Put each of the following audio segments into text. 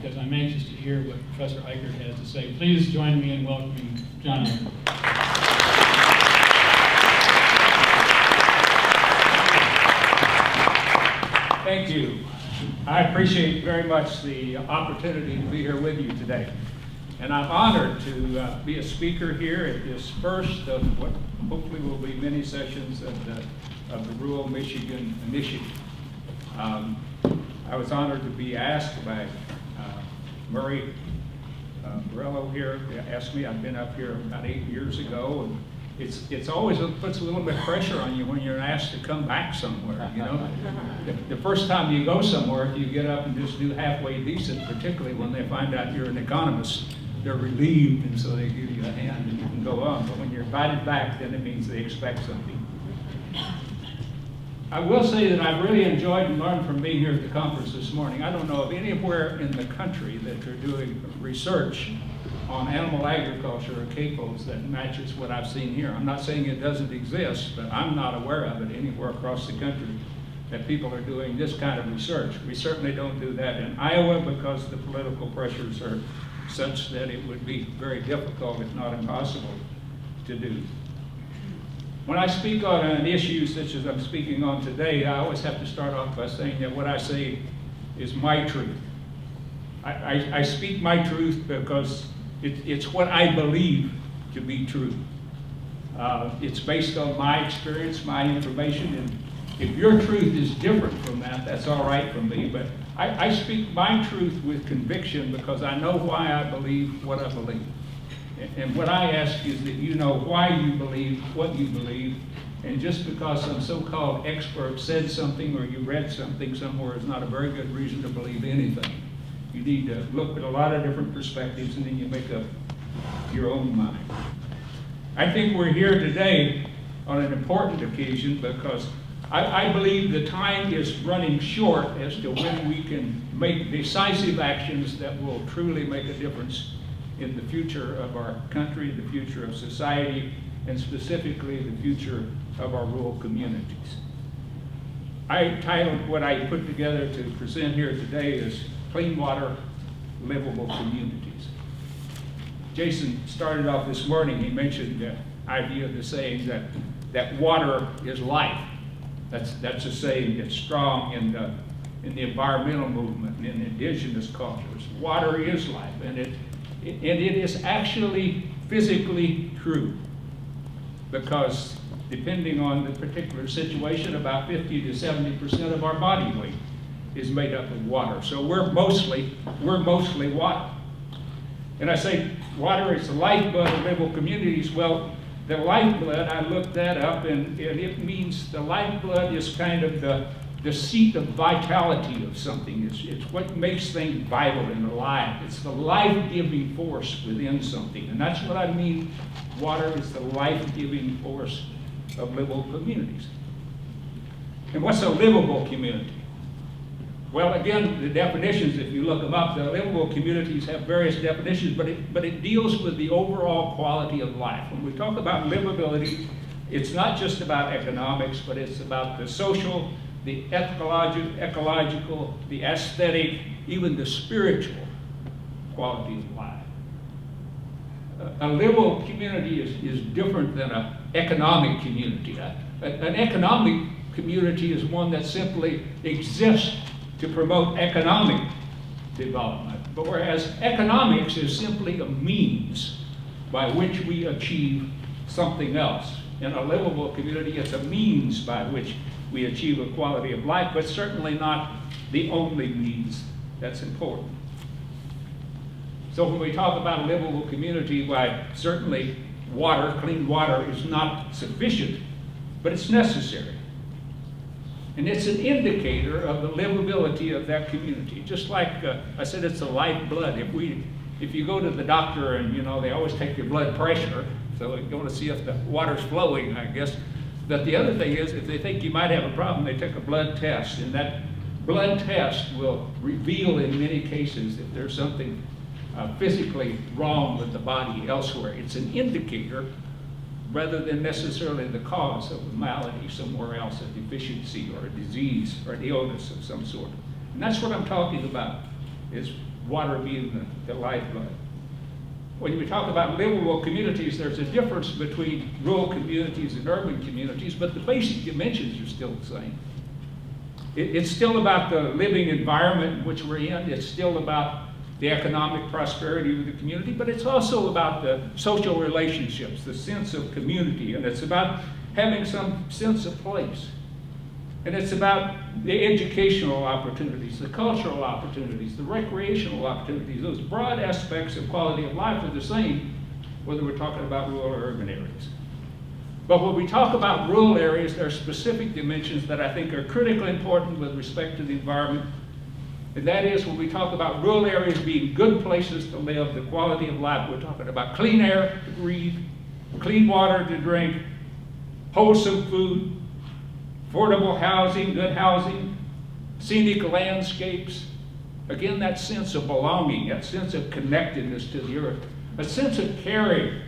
because I'm anxious to hear what Professor Ikerd has to say. Please join me in welcoming John Ikerd. Thank you. I appreciate very much the opportunity to be here with you today. And I'm honored to be a speaker here at this first of what hopefully will be many sessions of the Rural Michigan Initiative. I was honored to be asked by Murray Morello here. They asked me. I've been up here about 8 years ago, and it's always puts a little bit of pressure on you when you're asked to come back somewhere. You know, the first time you go somewhere, if you get up and just do halfway decent, particularly when they find out you're an economist, they're relieved, and so they give you a hand and you can go on. But when you're invited back, then it means they expect something. I will say that I've really enjoyed and learned from being here at the conference this morning. I don't know of anywhere in the country that they're doing research on animal agriculture or capos that matches what I've seen here. I'm not saying it doesn't exist, but I'm not aware of it anywhere across the country that people are doing this kind of research. We certainly don't do that in Iowa because the political pressures are such that it would be very difficult, if not impossible, to do. When I speak on an issue such as I'm speaking on today, I always have to start off by saying that what I say is my truth. I speak my truth because it's what I believe to be true. It's based on my experience, my information, and if your truth is different from that, that's all right for me. But I speak my truth with conviction because I know why I believe what I believe. And what I ask is that you know why you believe what you believe, and just because some so-called expert said something or you read something somewhere is not a very good reason to believe anything. You need to look at a lot of different perspectives and then you make up your own mind. I think we're here today on an important occasion because I believe the time is running short as to when we can make decisive actions that will truly make a difference in the future of our country, the future of society, and specifically the future of our rural communities. I titled what I put together to present here today as Clean Water, Livable Communities. Jason started off this morning, he mentioned the idea of the saying that water is life. That's a saying that's strong in the environmental movement and in indigenous cultures. Water is life, and it is actually physically true, because depending on the particular situation, about 50 to 70% of our body weight is made up of water. So we're mostly water. And I say water is the lifeblood of livable communities. Well, the lifeblood, I looked that up, and it means the lifeblood is kind of the seat of vitality of something. It's what makes things vital and alive. It's the life-giving force within something. And that's what I mean. Water is the life-giving force of livable communities. And what's a livable community? Well, again, the definitions, if you look them up, the livable communities have various definitions, but it deals with the overall quality of life. When we talk about livability, it's not just about economics, but it's about the social, the ecological, the aesthetic, even the spiritual quality of life. A livable community is different than an economic community. An economic community is one that simply exists to promote economic development. But whereas economics is simply a means by which we achieve something else. In a livable community, it's a means by which we achieve a quality of life, but certainly not the only means that's important. So when we talk about a livable community, why certainly water, clean water, is not sufficient, but it's necessary. And it's an indicator of the livability of that community. Just like I said, it's the lifeblood. If you go to the doctor and they always take your blood pressure, so you want to see if the water's flowing, I guess. But the other thing is, if they think you might have a problem, they take a blood test, and that blood test will reveal in many cases if there's something physically wrong with the body elsewhere. It's an indicator rather than necessarily the cause of a malady somewhere else, a deficiency or a disease or an illness of some sort. And that's what I'm talking about. is water being the lifeblood. When we talk about livable communities, there's a difference between rural communities and urban communities, but the basic dimensions are still the same. It's still about the living environment in which we're in. It's still about the economic prosperity of the community, but it's also about the social relationships, the sense of community, and it's about having some sense of place. And it's about the educational opportunities, the cultural opportunities, the recreational opportunities. Those broad aspects of quality of life are the same whether we're talking about rural or urban areas. But when we talk about rural areas, there are specific dimensions that I think are critically important with respect to the environment. And that is, when we talk about rural areas being good places to live, the quality of life, we're talking about clean air to breathe, clean water to drink, wholesome food, affordable housing, good housing, scenic landscapes. Again, that sense of belonging, that sense of connectedness to the earth, a sense of caring,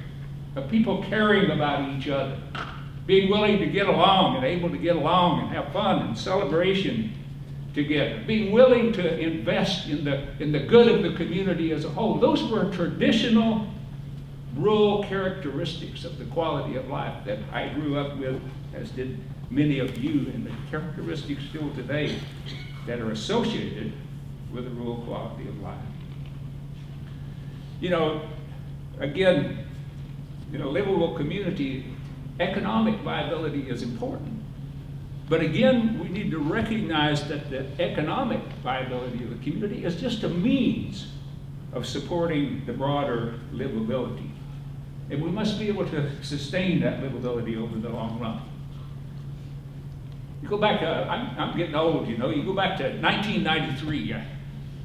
of people caring about each other, being willing to get along and able to get along and have fun and celebration together, being willing to invest in the good of the community as a whole. Those were traditional rural characteristics of the quality of life that I grew up with, as did many of you, and the characteristics still today that are associated with the rural quality of life. You know, again, livable community, economic viability is important. But again, we need to recognize that the economic viability of the community is just a means of supporting the broader livability. And we must be able to sustain that livability over the long run. You go back, I'm getting old, you go back to 1993.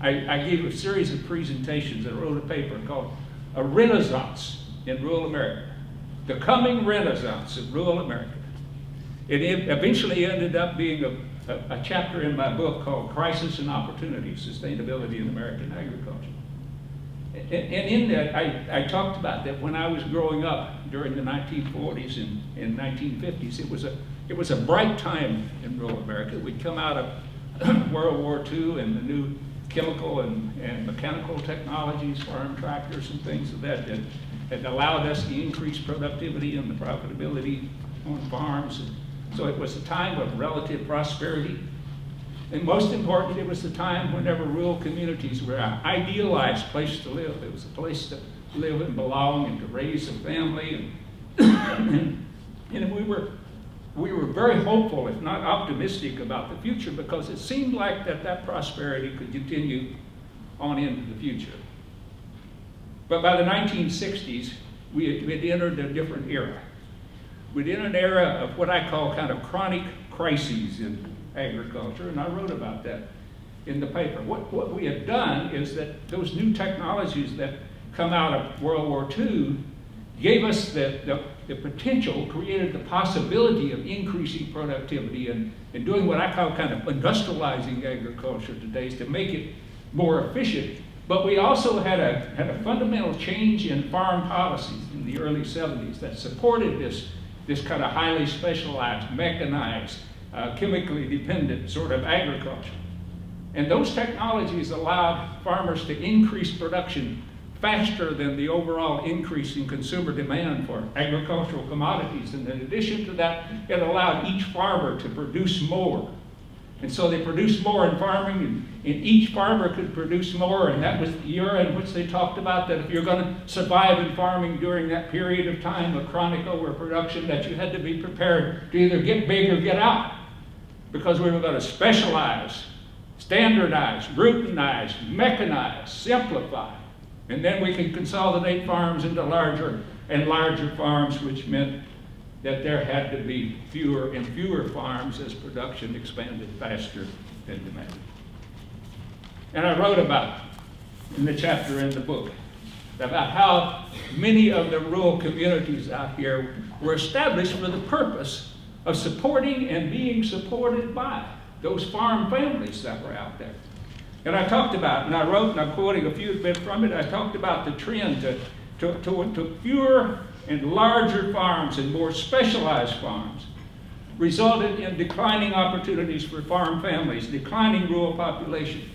I gave a series of presentations and wrote a paper called A Renaissance in Rural America, the Coming Renaissance in Rural America. It eventually ended up being a chapter in my book called Crisis and Opportunity, Sustainability in American Agriculture. And in that, I talked about that when I was growing up during the 1940s and 1950s. It was a bright time in rural America. We'd come out of World War II and the new chemical and mechanical technologies, farm tractors and things of that had allowed us to increase productivity and the profitability on farms. So it was a time of relative prosperity. And most important, it was the time whenever rural communities were an idealized place to live. It was a place to live and belong and to raise a family. And we were very hopeful, if not optimistic, about the future, because it seemed like that prosperity could continue on into the future. But by the 1960s, we had entered a different era. We'd entered an era of what I call kind of chronic crises in agriculture, and I wrote about that in the paper. What we had done is that those new technologies that come out of World War II gave us the potential, created the possibility of increasing productivity and doing what I call kind of industrializing agriculture today to make it more efficient. But we also had a fundamental change in farm policies in the early 70s that supported this kind of highly specialized, mechanized, chemically dependent sort of agriculture. And those technologies allowed farmers to increase production faster than the overall increase in consumer demand for agricultural commodities. And in addition to that, it allowed each farmer to produce more. And so they produced more in farming, and each farmer could produce more, and that was the era in which they talked about that if you're going to survive in farming during that period of time of chronic overproduction, that you had to be prepared to either get big or get out, because we were going to specialize, standardize, routinize, mechanize, simplify, and then we could consolidate farms into larger and larger farms, which meant that there had to be fewer and fewer farms as production expanded faster than demand. And I wrote about, in the chapter in the book, about how many of the rural communities out here were established for the purpose of supporting and being supported by those farm families that were out there. And I talked about, and I wrote, and I'm quoting a few bit from it, I talked about the trend to fewer and larger farms and more specialized farms resulted in declining opportunities for farm families, declining rural population.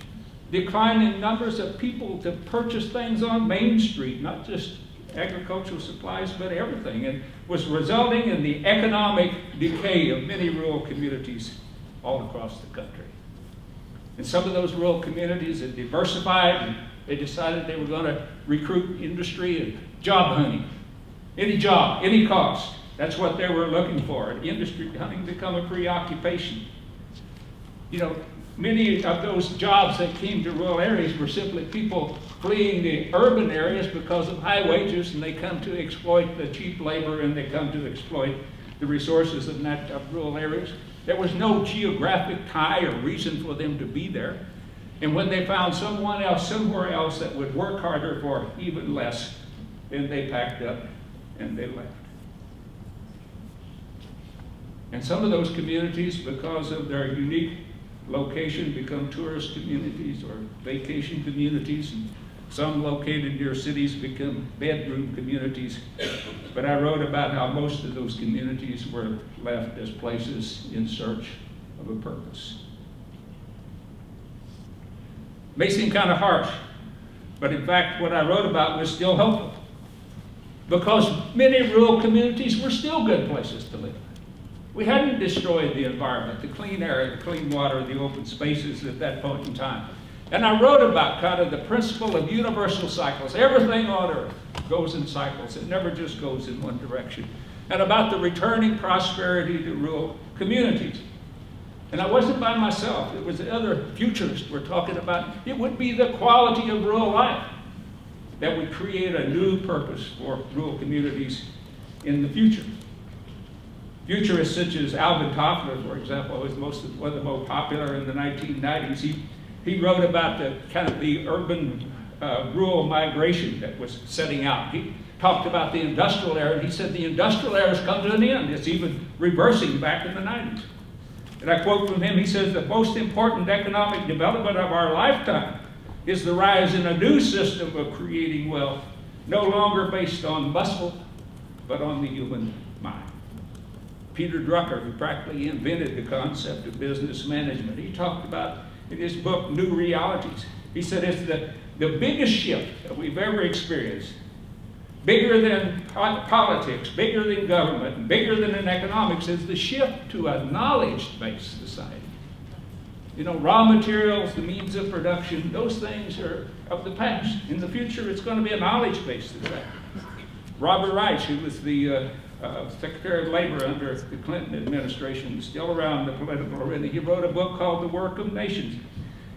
declining numbers of people to purchase things on Main Street, not just agricultural supplies, but everything, and was resulting in the economic decay of many rural communities all across the country. And some of those rural communities had diversified, and they decided they were going to recruit industry and job hunting. Any job, any cost. That's what they were looking for. Industry hunting become a preoccupation. You know, many of those jobs that came to rural areas were simply people fleeing the urban areas because of high wages, and they come to exploit the cheap labor, and they come to exploit the resources of rural areas. There was no geographic tie or reason for them to be there. And when they found someone else somewhere else that would work harder for even less, then they packed up and they left. And some of those communities, because of their unique location, become tourist communities or vacation communities, and some located near cities become bedroom communities. But I wrote about how most of those communities were left as places in search of a purpose. May seem kind of harsh, but in fact what I wrote about was still hopeful, because many rural communities were still good places to live. We hadn't destroyed the environment, the clean air, the clean water, the open spaces at that point in time. And I wrote about kind of the principle of universal cycles. Everything on earth goes in cycles. It never just goes in one direction. And about the returning prosperity to rural communities. And I wasn't by myself. It was the other futurists were talking about. It would be the quality of rural life that would create a new purpose for rural communities in the future. Futurists such as Alvin Toffler, for example, was one of the most popular in the 1990s. He wrote about the kind of the urban rural migration that was setting out. He talked about the industrial era, and he said the industrial era has come to an end. It's even reversing back in the 90s. And I quote from him, he says, "The most important economic development of our lifetime is the rise in a new system of creating wealth, no longer based on muscle, but on the human mind." Peter Drucker, who practically invented the concept of business management, he talked about in his book, New Realities. He said it's the biggest shift that we've ever experienced, bigger than politics, bigger than government, and bigger than in economics, is the shift to a knowledge-based society. You know, raw materials, the means of production, those things are of the past. In the future, it's going to be a knowledge-based society. Robert Reich, who was the Secretary of Labor under the Clinton administration, still around the political arena, he wrote a book called The Work of Nations.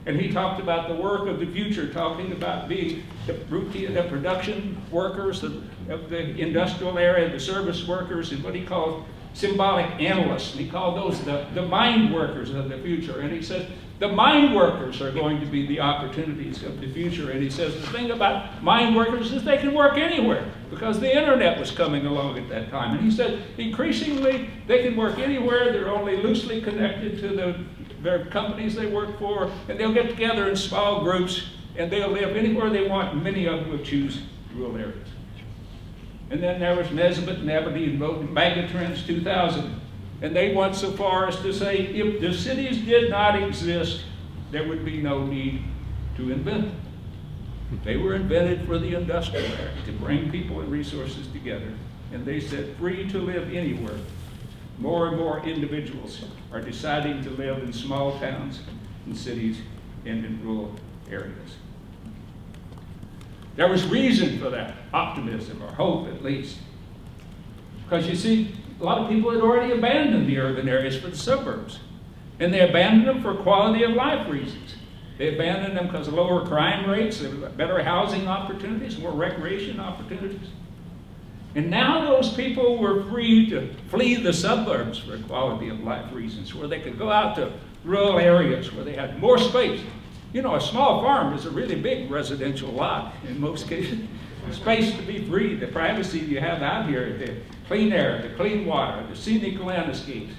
And he talked about the work of the future, talking about being the production workers of the industrial area, the service workers, and what he called symbolic analysts. And he called those the mind workers of the future. And he said, the mind workers are going to be the opportunities of the future. And he says the thing about mind workers is they can work anywhere, because the internet was coming along at that time. And he said increasingly they can work anywhere. They're only loosely connected to their companies they work for, and they'll get together in small groups, and they'll live anywhere they want, and many of them will choose rural areas. And then there was Nesbitt and Aberdeen wrote Megatrends 2000. And they went so far as to say, if the cities did not exist, there would be no need to invent them. They were invented for the industrial era, to bring people and resources together. And they said, free to live anywhere. More and more individuals are deciding to live in small towns, in cities, and in rural areas. There was reason for that, optimism, or hope at least. Because you see, a lot of people had already abandoned the urban areas for the suburbs. And they abandoned them for quality of life reasons. They abandoned them because of lower crime rates, better housing opportunities, more recreation opportunities. And now those people were free to flee the suburbs for quality of life reasons, where they could go out to rural areas where they had more space. You know, a small farm is a really big residential lot in most cases. Space to be free, the privacy you have out here, the clean air, the clean water, the scenic landscapes,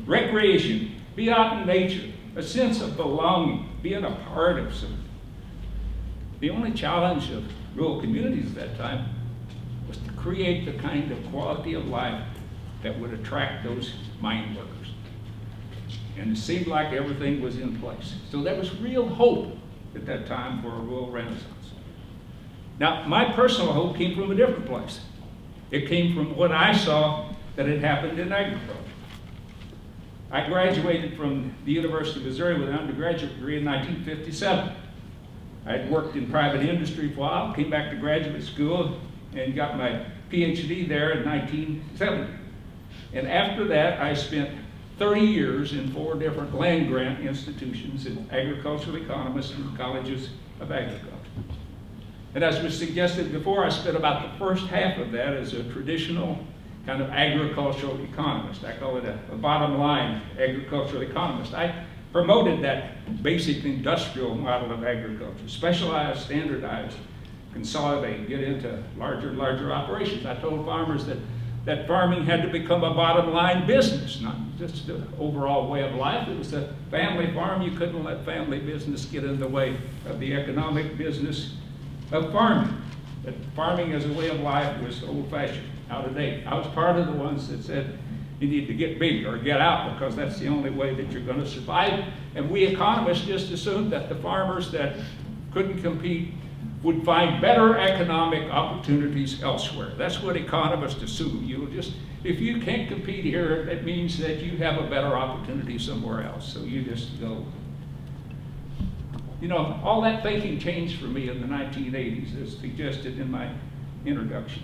recreation, be out in nature, a sense of belonging, being a part of something. The only challenge of rural communities at that time was to create the kind of quality of life that would attract those mind workers. And it seemed like everything was in place. So there was real hope at that time for a rural renaissance. Now, my personal hope came from a different place. It came from what I saw that had happened in agriculture. I graduated from the University of Missouri with an undergraduate degree in 1957. I had worked in private industry for a while, came back to graduate school, and got my PhD there in 1970. And after that, I spent 30 years in 4 different land-grant institutions as agricultural economists and colleges of agriculture. And as was suggested before, I spent about the first half of that as a traditional kind of agricultural economist. I call it a bottom line agricultural economist. I promoted that basic industrial model of agriculture, specialize, standardize, consolidate, get into larger and larger operations. I told farmers that farming had to become a bottom line business, not just an overall way of life. It was a family farm. You couldn't let family business get in the way of the economic business of farming. That farming as a way of life was old-fashioned, out of date. I was part of the ones that said you need to get big or get out because that's the only way that you're going to survive. And we economists just assumed that the farmers that couldn't compete would find better economic opportunities elsewhere. That's what economists assume. If you can't compete here, it means that you have a better opportunity somewhere else. So you just go. You know, all that thinking changed for me in the 1980s, as suggested in my introduction.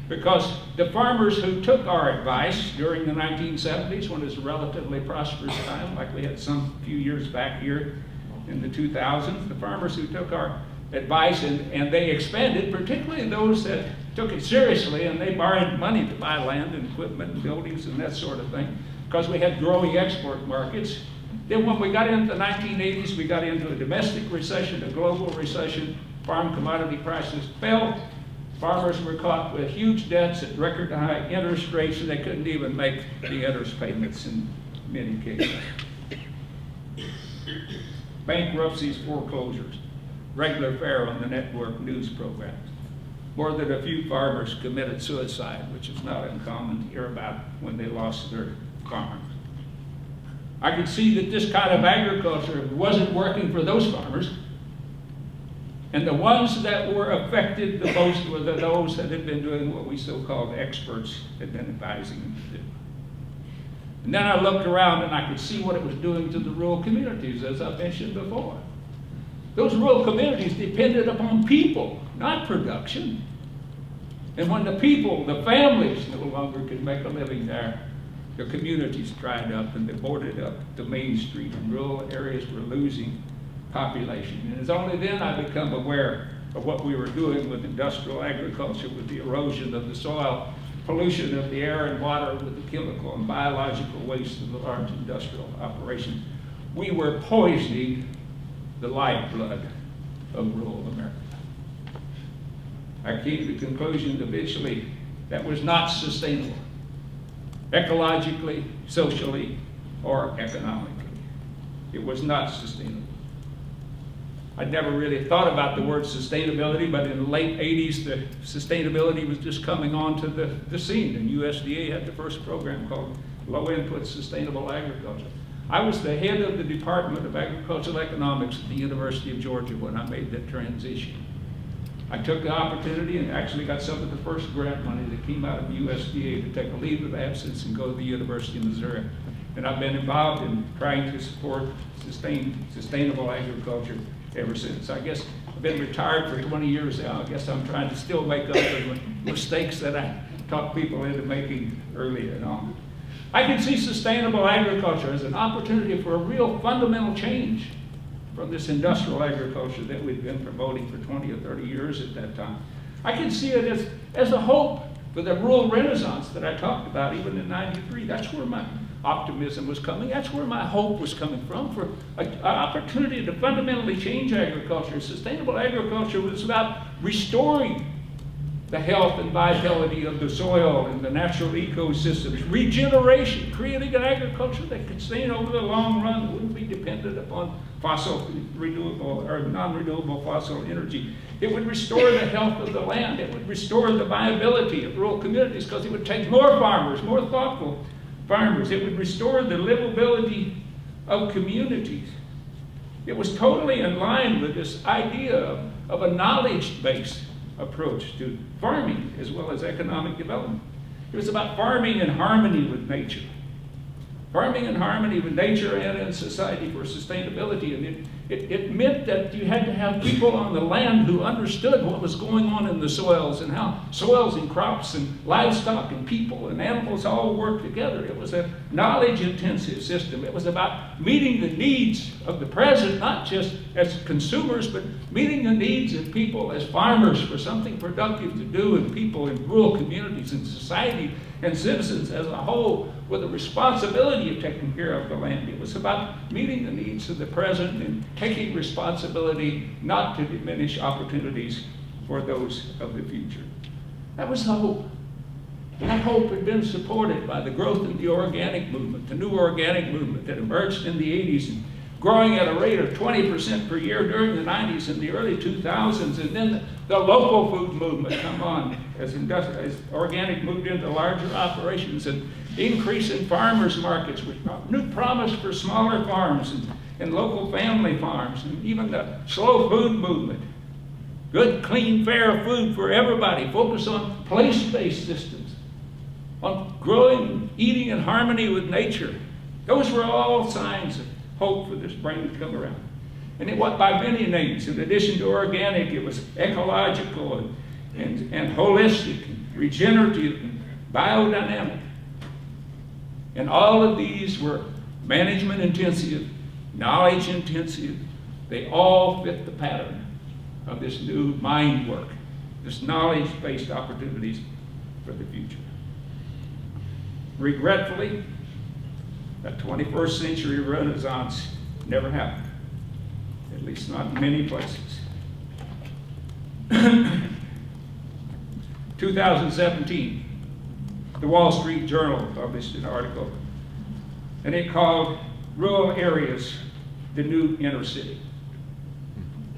Because the farmers who took our advice during the 1970s, when it was a relatively prosperous time, like we had some few years back here in the 2000s, the farmers who took our advice and they expanded, particularly those that took it seriously and they borrowed money to buy land and equipment and buildings and that sort of thing, because we had growing export markets. Then when we got into the 1980s, we got into a domestic recession, a global recession, farm commodity prices fell, farmers were caught with huge debts at record high interest rates, and they couldn't even make the interest payments in many cases. Bankruptcies, foreclosures, regular fare on the network news programs. More than a few farmers committed suicide, which is not uncommon to hear about when they lost their farms. I could see that this kind of agriculture wasn't working for those farmers, and the ones that were affected the most were those that had been doing what we so-called experts had been advising them to do. And then I looked around and I could see what it was doing to the rural communities, as I mentioned before. Those rural communities depended upon people, not production. And when the people, the families, no longer could make a living there, the communities dried up and they boarded up the main street, and rural areas were losing population. And it's only then I become aware of what we were doing with industrial agriculture, with the erosion of the soil, pollution of the air and water with the chemical and biological waste of the large industrial operations. We were poisoning the lifeblood of rural America. I came to the conclusion eventually that was not sustainable, ecologically, socially, or economically. It was not sustainable. I'd never really thought about the word sustainability, but in the late 80s, the sustainability was just coming onto the scene, and USDA had the first program called Low Input Sustainable Agriculture. I was the head of the Department of Agricultural Economics at the University of Georgia when I made that transition. I took the opportunity and actually got some of the first grant money that came out of USDA to take a leave of absence and go to the University of Missouri. And I've been involved in trying to support sustainable agriculture ever since. I guess I've been retired for 20 years now. I guess I'm trying to still make up for the mistakes that I talked people into making earlier on. I can see sustainable agriculture as an opportunity for a real fundamental change from this industrial agriculture that we've been promoting for 20 or 30 years at that time. I can see it as a hope for the rural renaissance that I talked about even in '93. That's where my optimism was coming. That's where my hope was coming from, for an opportunity to fundamentally change agriculture. Sustainable agriculture was about restoring the health and vitality of the soil and the natural ecosystems, regeneration, creating an agriculture that could sustain over the long run, that wouldn't be dependent upon fossil, renewable, or non-renewable fossil energy. It would restore the health of the land. It would restore the viability of rural communities, because it would take more farmers, more thoughtful farmers. It would restore the livability of communities. It was totally in line with this idea of a knowledge-based approach to farming as well as economic development. It was about farming in harmony with nature. Farming in harmony with nature and in society for sustainability. And it meant that you had to have people on the land who understood what was going on in the soils and how soils and crops and livestock and people and animals all work together. It was a knowledge-intensive system. It was about meeting the needs of the present, not just as consumers, but meeting the needs of people as farmers for something productive to do, and people in rural communities and society and citizens as a whole with a responsibility of taking care of the land. It was about meeting the needs of the present and taking responsibility not to diminish opportunities for those of the future. That was the hope. That hope had been supported by the growth in the organic movement, the new organic movement that emerged in the 80s and growing at a rate of 20% per year during the 90s and the early 2000s, and then the local food movement come on as organic moved into larger operations, and increase in farmers markets with new promise for smaller farms and local family farms, and even the slow food movement. Good, clean, fair food for everybody. Focus on place-based systems, on growing, eating in harmony with nature. Those were all signs of hope for this brain to come around. And it went by many names. In addition to organic, it was ecological and holistic, and regenerative, and biodynamic. And all of these were management intensive, knowledge intensive. They all fit the pattern of this new mind work, this knowledge-based opportunities for the future. Regretfully, that 21st century renaissance never happened, at least not in many places. 2017, the Wall Street Journal published an article, and it called Rural Areas the New Inner City.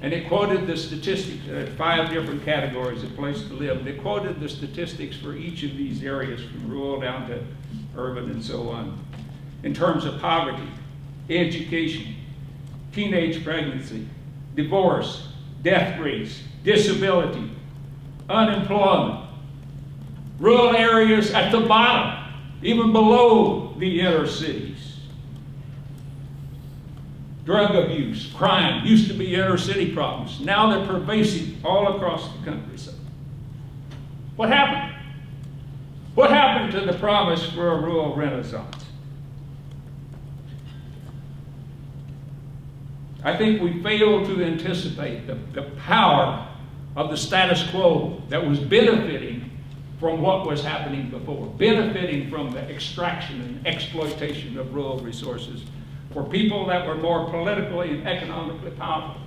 And it quoted the statistics, 5 different categories of place to live. And it quoted the statistics for each of these areas, from rural down to urban and so on, in terms of poverty, education, teenage pregnancy, divorce, death rates, disability, unemployment. Rural areas at the bottom, even below the inner cities. Drug abuse, crime, used to be inner city problems. Now they're pervasive all across the countryside. What happened? What happened to the promise for a rural renaissance? I think we failed to anticipate the power of the status quo that was benefiting from what was happening before, benefiting from the extraction and exploitation of rural resources for people that were more politically and economically powerful.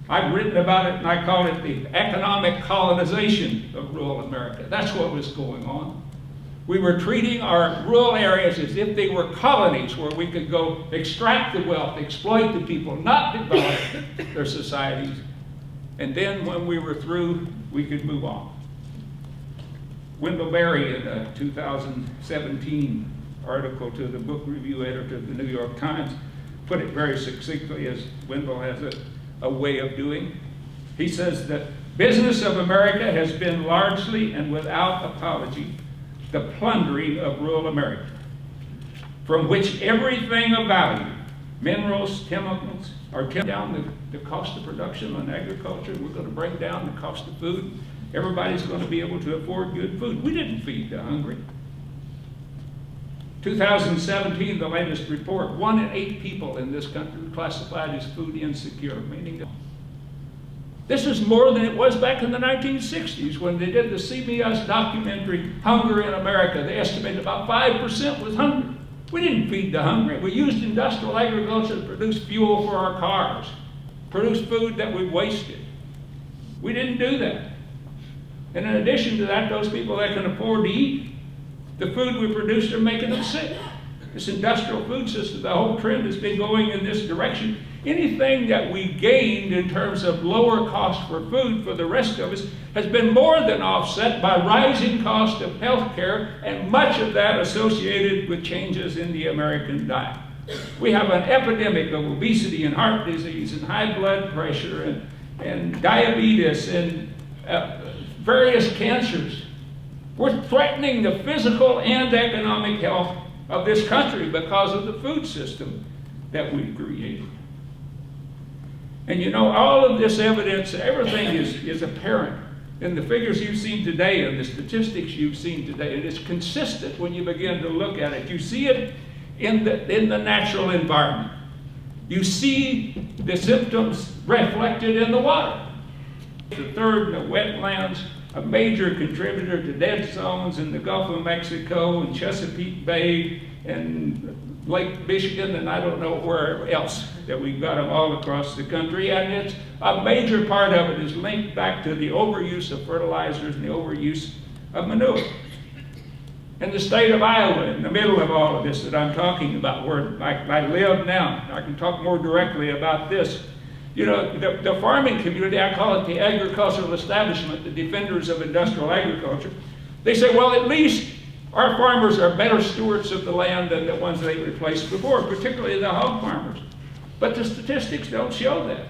I've written about it, and I call it the economic colonization of rural America. That's what was going on. We were treating our rural areas as if they were colonies where we could go extract the wealth, exploit the people, not develop their societies. And then when we were through, we could move on. Wendell Berry, in a 2017 article to the book review editor of the New York Times, put it very succinctly, as Wendell has a way of doing. He says that business of America has been largely and without apology the plundering of rural America, from which everything of value, minerals, chemicals, are down the cost of production on agriculture. We're going to bring down the cost of food. Everybody's going to be able to afford good food. We didn't feed the hungry. 2017, the latest report, 1 in 8 people in this country were classified as food insecure, meaning that this is more than it was back in the 1960s when they did the See Me Us documentary, Hunger in America. They estimated about 5% was hungry. We didn't feed the hungry. We used industrial agriculture to produce fuel for our cars, produce food that we wasted. We didn't do that. And in addition to that, those people that can afford to eat, the food we produce are making them sick. This industrial food system, the whole trend has been going in this direction. Anything that we gained in terms of lower cost for food for the rest of us has been more than offset by rising cost of health care, and much of that associated with changes in the American diet. We have an epidemic of obesity and heart disease and high blood pressure and diabetes and various cancers. We're threatening the physical and economic health of this country because of the food system that we've created. And you know, all of this evidence, everything is apparent in the figures you've seen today and the statistics you've seen today. And it's consistent when you begin to look at it. You see it in the natural environment. You see the symptoms reflected in the water. The third, the wetlands, a major contributor to dead zones in the Gulf of Mexico and Chesapeake Bay and Lake Michigan, and I don't know where else, that we've got them all across the country. And it's a major part of it is linked back to the overuse of fertilizers and the overuse of manure. In the state of Iowa, in the middle of all of this that I'm talking about, where I live now, I can talk more directly about this. You know, the farming community, I call it the agricultural establishment, the defenders of industrial agriculture. They say, well, at least our farmers are better stewards of the land than the ones they replaced before, particularly the hog farmers. But the statistics don't show that.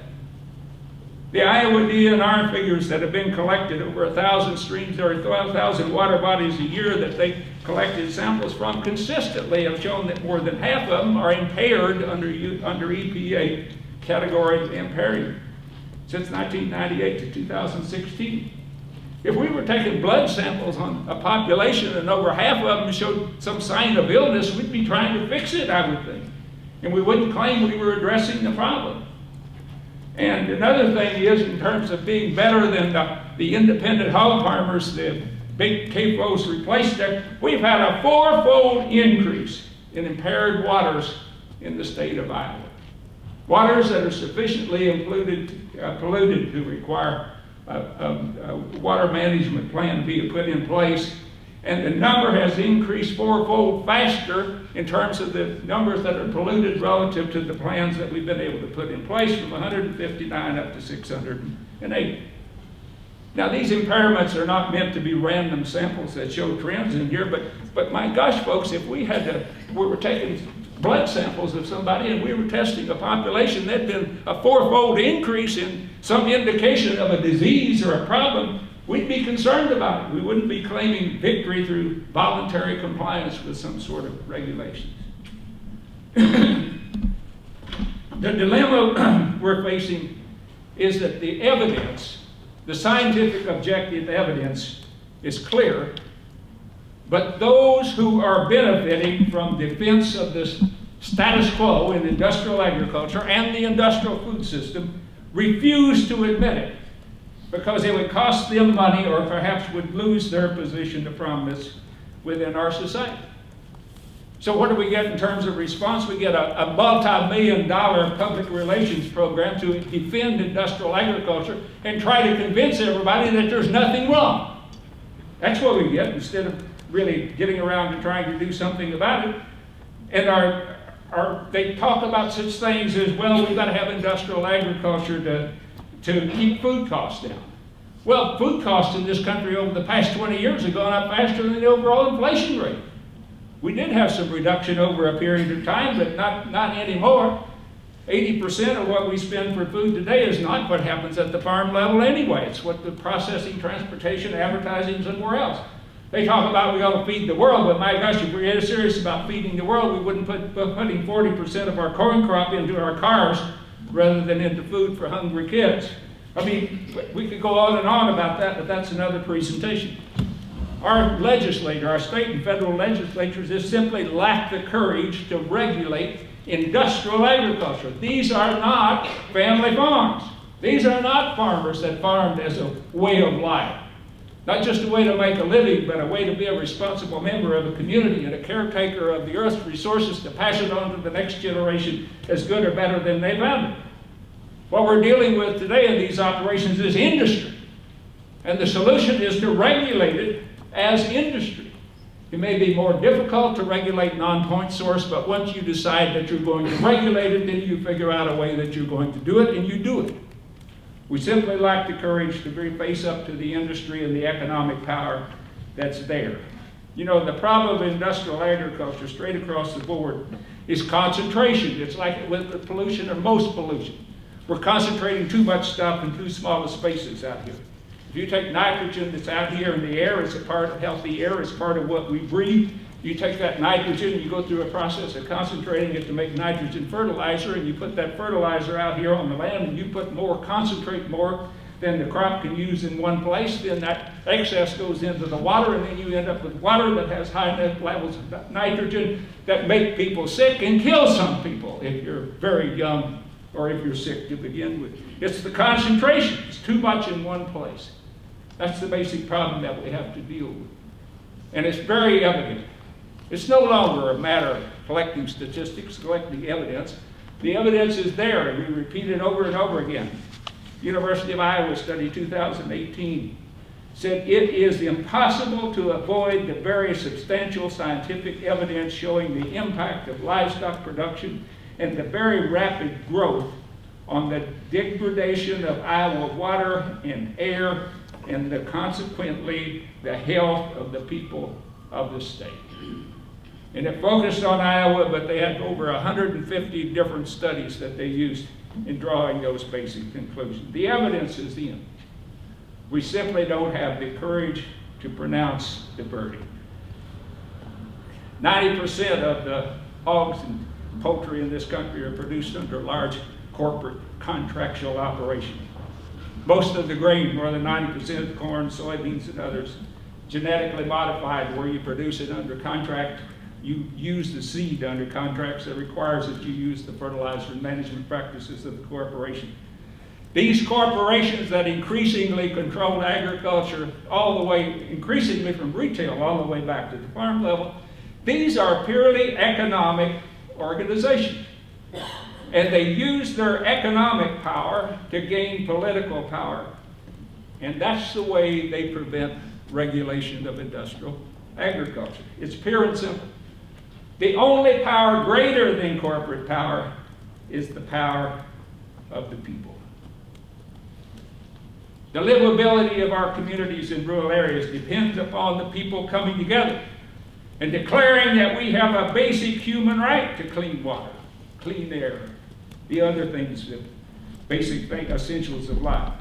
The Iowa DNR figures that have been collected, over 1,000 streams or 12,000 water bodies a year that they collected samples from, consistently have shown that more than half of them are impaired under EPA category impaired since 1998 to 2016. If we were taking blood samples on a population and over half of them showed some sign of illness, we'd be trying to fix it, I would think. And we wouldn't claim we were addressing the problem. And another thing is, in terms of being better than the independent hog farmers, the big CAFOs replaced them, we've had a 4-fold increase in impaired waters in the state of Iowa. Waters that are sufficiently polluted to require a water management plan to be put in place. And the number has increased 4-fold faster in terms of the numbers that are polluted relative to the plans that we've been able to put in place, from 159 up to 608. Now, these impairments are not meant to be random samples that show trends in here, but my gosh, folks, if we were taking blood samples of somebody and we were testing a population, there'd been a 4-fold increase in some indication of a disease or a problem, we'd be concerned about it. We wouldn't be claiming victory through voluntary compliance with some sort of regulations. The dilemma we're facing is that the evidence, the scientific objective evidence, is clear, but those who are benefiting from defense of this status quo in industrial agriculture and the industrial food system refuse to admit it, because it would cost them money or perhaps would lose their position of prominence within our society. So what do we get in terms of response? We get a multi-million-dollar public relations program to defend industrial agriculture and try to convince everybody that there's nothing wrong. That's what we get, instead of really getting around to trying to do something about it. And they talk about such things as, well, we've got to have industrial agriculture to keep food costs down. Well, food costs in this country over the past 20 years have gone up faster than the overall inflation rate. We did have some reduction over a period of time, but not anymore. 80% of what we spend for food today is not what happens at the farm level anyway. It's what the processing, transportation, advertising, and somewhere else. They talk about we ought to feed the world, but my gosh, if we were serious about feeding the world, we wouldn't putting 40% of our corn crop into our cars rather than into food for hungry kids. I mean, we could go on and on about that, but that's another presentation. Our legislature, our state and federal legislatures, just simply lack the courage to regulate industrial agriculture. These are not family farms. These are not farmers that farmed as a way of life. Not just a way to make a living, but a way to be a responsible member of a community and a caretaker of the earth's resources to pass it on to the next generation as good or better than they found it. What we're dealing with today in these operations is industry. And the solution is to regulate it as industry. It may be more difficult to regulate non-point source, but once you decide that you're going to regulate it, then you figure out a way that you're going to do it, and you do it. We simply lack the courage to face up to the industry and the economic power that's there. You know, the problem of industrial agriculture straight across the board is concentration. It's like with the pollution or most pollution. We're concentrating too much stuff in too small of spaces out here. If you take nitrogen that's out here in the air, it's a part of healthy air, it's part of what we breathe. You take that nitrogen, you go through a process of concentrating it to make nitrogen fertilizer, and you put that fertilizer out here on the land, and you put more, concentrate more than the crop can use in one place, then that excess goes into the water, and then you end up with water that has high levels of nitrogen that make people sick and kill some people if you're very young or if you're sick to begin with. It's the concentration. It's too much in one place. That's the basic problem that we have to deal with. And it's very evident. It's no longer a matter of collecting statistics, collecting evidence. The evidence is there, and we repeat it over and over again. University of Iowa study 2018 said it is impossible to avoid the very substantial scientific evidence showing the impact of livestock production and the very rapid growth on the degradation of Iowa water and air and consequently the health of the people of the state. And it focused on Iowa, but they had over 150 different studies that they used in drawing those basic conclusions. The evidence is in. We simply don't have the courage to pronounce the verdict. 90% of the hogs and poultry in this country are produced under large corporate contractual operations. Most of the grain, more than 90% of the corn, soybeans, and others, genetically modified where you produce it under contract. You use the seed under contracts that requires that you use the fertilizer and management practices of the corporation. These corporations that increasingly control agriculture all the way, increasingly from retail all the way back to the farm level, these are purely economic organizations. And they use their economic power to gain political power. And that's the way they prevent regulation of industrial agriculture. It's pure and simple. The only power greater than corporate power is the power of the people. The livability of our communities in rural areas depends upon the people coming together and declaring that we have a basic human right to clean water, clean air, the other things, the basic essentials of life.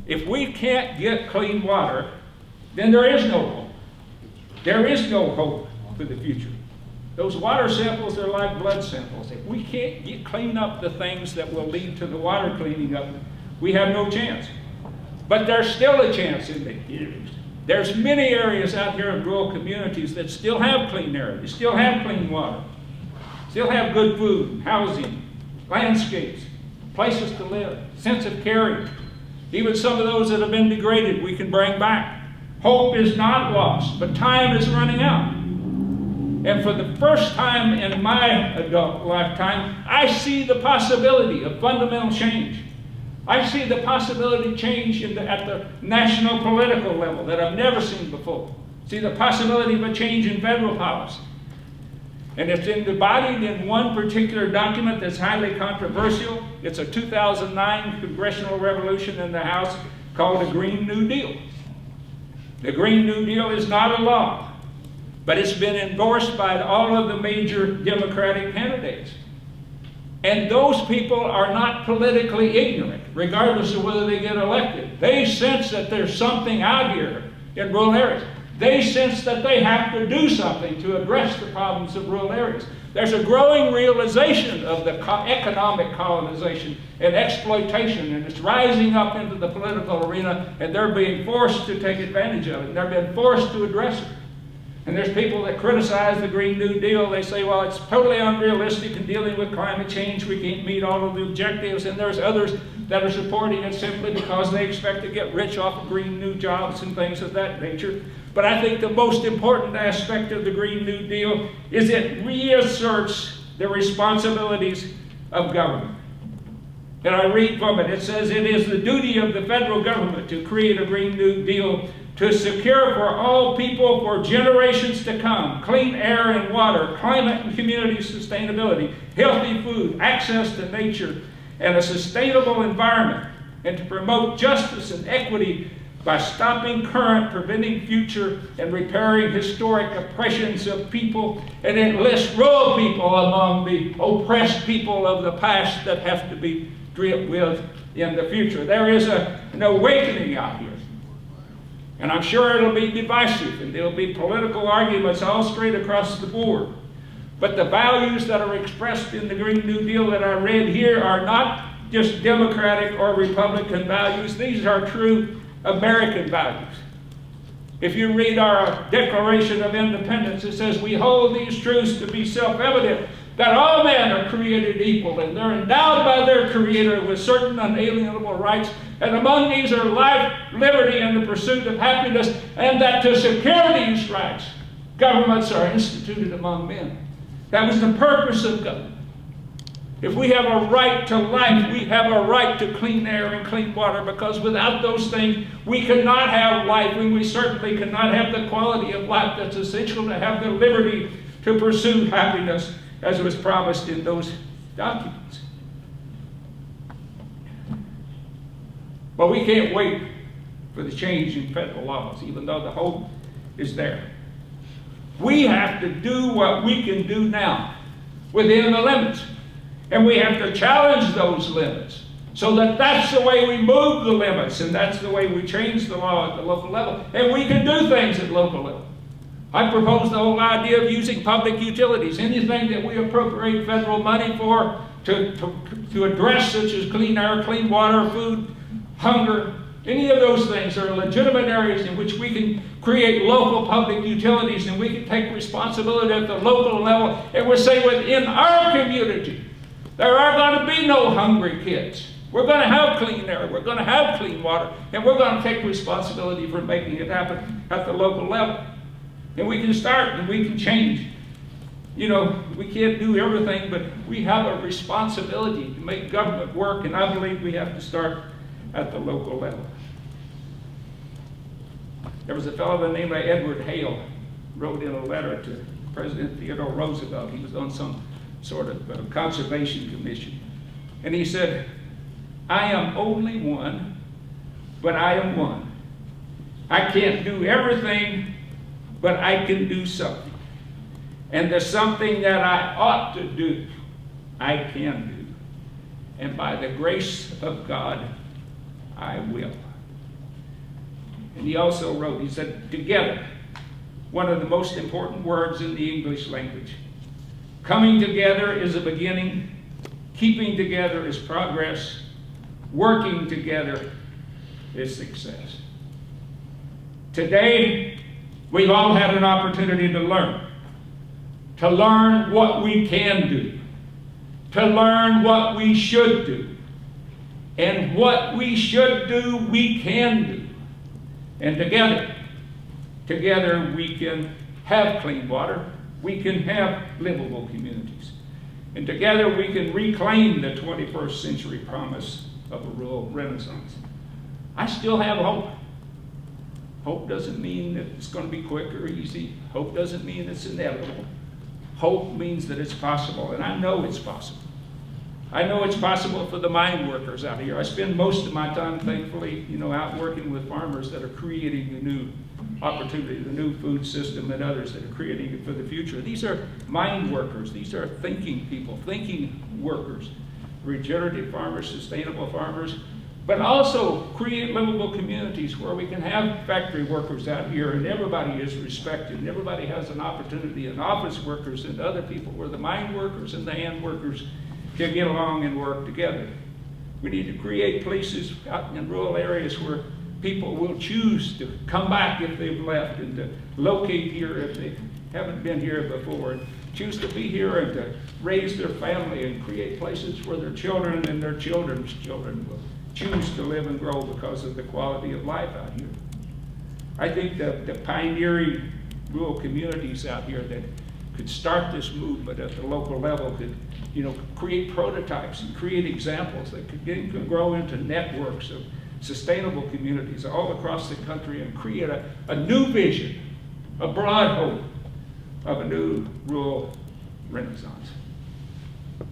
If we can't get clean water, then there is no hope. There is no hope for the future. Those water samples are like blood samples. If we can't clean up the things that will lead to the water cleaning up, we have no chance. But there's still a chance in the areas. There's many areas out here in rural communities that still have clean air. They still have clean water. Still have good food, housing, landscapes, places to live, sense of caring. Even some of those that have been degraded, we can bring back. Hope is not lost, but time is running out. And for the first time in my adult lifetime, I see the possibility of fundamental change. I see the possibility of change at the national political level that I've never seen before. See the possibility of a change in federal policy. And it's embodied in one particular document that's highly controversial. It's a 2009 congressional resolution in the House called the Green New Deal. The Green New Deal is not a law, but it's been endorsed by all of the major Democratic candidates. And those people are not politically ignorant, regardless of whether they get elected. They sense that there's something out here in rural areas. They sense that they have to do something to address the problems of rural areas. There's a growing realization of the economic colonization and exploitation, and it's rising up into the political arena, and they're being forced to take advantage of it, and they're being forced to address it. And there's people that criticize the Green New Deal. They say, well, it's totally unrealistic in dealing with climate change. We can't meet all of the objectives. And there's others that are supporting it simply because they expect to get rich off of green new jobs and things of that nature. But I think the most important aspect of the Green New Deal is it reasserts the responsibilities of government. And I read from it. It says, it is the duty of the federal government to create a Green New Deal to secure for all people for generations to come clean air and water, climate and community sustainability, healthy food, access to nature, and a sustainable environment, and to promote justice and equity by stopping current, preventing future, and repairing historic oppressions of people, and enlist rural people among the oppressed people of the past that have to be dealt with in the future. There is an awakening out here. And I'm sure it'll be divisive, and there'll be political arguments all straight across the board. But the values that are expressed in the Green New Deal that I read here are not just Democratic or Republican values. These are true American values. If you read our Declaration of Independence, it says, "We hold these truths to be self-evident, that all men are created equal, and they're endowed by their Creator with certain unalienable rights, and among these are life, liberty, and the pursuit of happiness, and that to secure these rights, governments are instituted among men." That was the purpose of government. If we have a right to life, we have a right to clean air and clean water, because without those things, we cannot have life, and we certainly cannot have the quality of life that's essential to have the liberty to pursue happiness as was promised in those documents. But we can't wait for the change in federal laws, even though the hope is there. We have to do what we can do now within the limits. And we have to challenge those limits, so that that's the way we move the limits, and that's the way we change the law at the local level. And we can do things at local level. I propose the whole idea of using public utilities, anything that we appropriate federal money for to address, such as clean air, clean water, food, hunger. Any of those things are legitimate areas in which we can create local public utilities, and we can take responsibility at the local level, and we'll say within our community, there are going to be no hungry kids. We're going to have clean air, we're going to have clean water, and we're going to take responsibility for making it happen at the local level. And we can start and we can change. You know, we can't do everything, but we have a responsibility to make government work, and I believe we have to start at the local level. There was a fellow named Edward Hale, wrote in a letter to President Theodore Roosevelt. He was on some sort of conservation commission. And he said, "I am only one, but I am one. I can't do everything, but I can do something. And the something that I ought to do, I can do. And by the grace of God, I will." And he also wrote, he said, "Together," one of the most important words in the English language. "Coming together is a beginning, keeping together is progress, working together is success." Today, we've all had an opportunity to learn what we can do, to learn what we should do, and what we should do, we can do. And together we can have clean water, we can have livable communities. And together we can reclaim the 21st century promise of a rural renaissance. I still have hope. Hope doesn't mean that it's going to be quick or easy. Hope doesn't mean it's inevitable. Hope means that it's possible, and I know it's possible. I know it's possible for the mine workers out here. I spend most of my time, thankfully, out working with farmers that are creating the new opportunity, the new food system, and others that are creating it for the future. These are mine workers. These are thinking people, thinking workers, regenerative farmers, sustainable farmers, but also create livable communities where we can have factory workers out here and everybody is respected and everybody has an opportunity, and office workers and other people, where the mine workers and the hand workers can get along and work together. We need to create places out in rural areas where people will choose to come back if they've left, and to locate here if they haven't been here before, and choose to be here and to raise their family and create places where their children and their children's children will choose to live and grow because of the quality of life out here. I think the pioneering rural communities out here that could start this movement at the local level could create prototypes and create examples that could grow into networks of sustainable communities all across the country, and create a new vision, a broad hope of a new rural renaissance.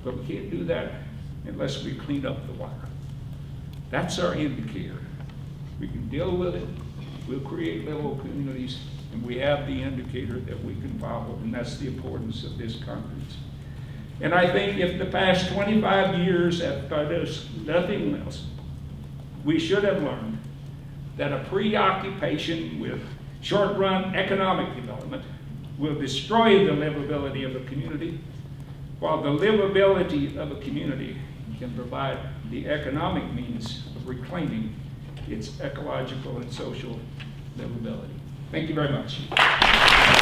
But we can't do that unless we clean up the water. That's our indicator. We can deal with it, we'll create livable communities, and we have the indicator that we can follow, and that's the importance of this conference. And I think if the past 25 years have taught us nothing else, we should have learned that a preoccupation with short-run economic development will destroy the livability of a community, while the livability of a community can provide the economic means of reclaiming its ecological and social livability. Thank you very much.